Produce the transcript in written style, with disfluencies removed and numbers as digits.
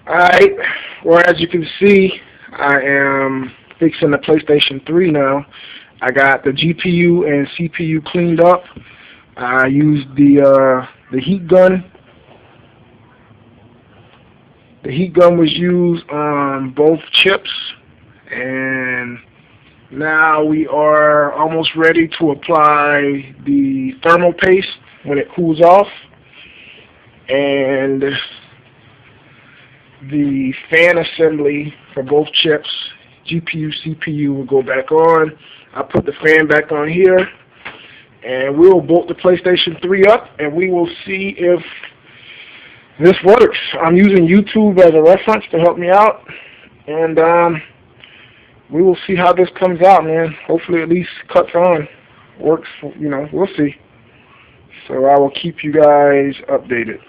Alright, well, as you can see, I am fixing the PlayStation 3 now. I got the GPU and CPU cleaned up. I used the heat gun. The heat gun was used on both chips, and now we are almost ready to apply the thermal paste when it cools off. And the fan assembly for both chips, GPU, CPU, will go back on. I put the fan back on here, and we will bolt the PlayStation 3 up, and we will see if this works. I'm using YouTube as a reference to help me out, and we will see how this comes out, man. Hopefully at least cuts on. Works, we'll see. So I will keep you guys updated.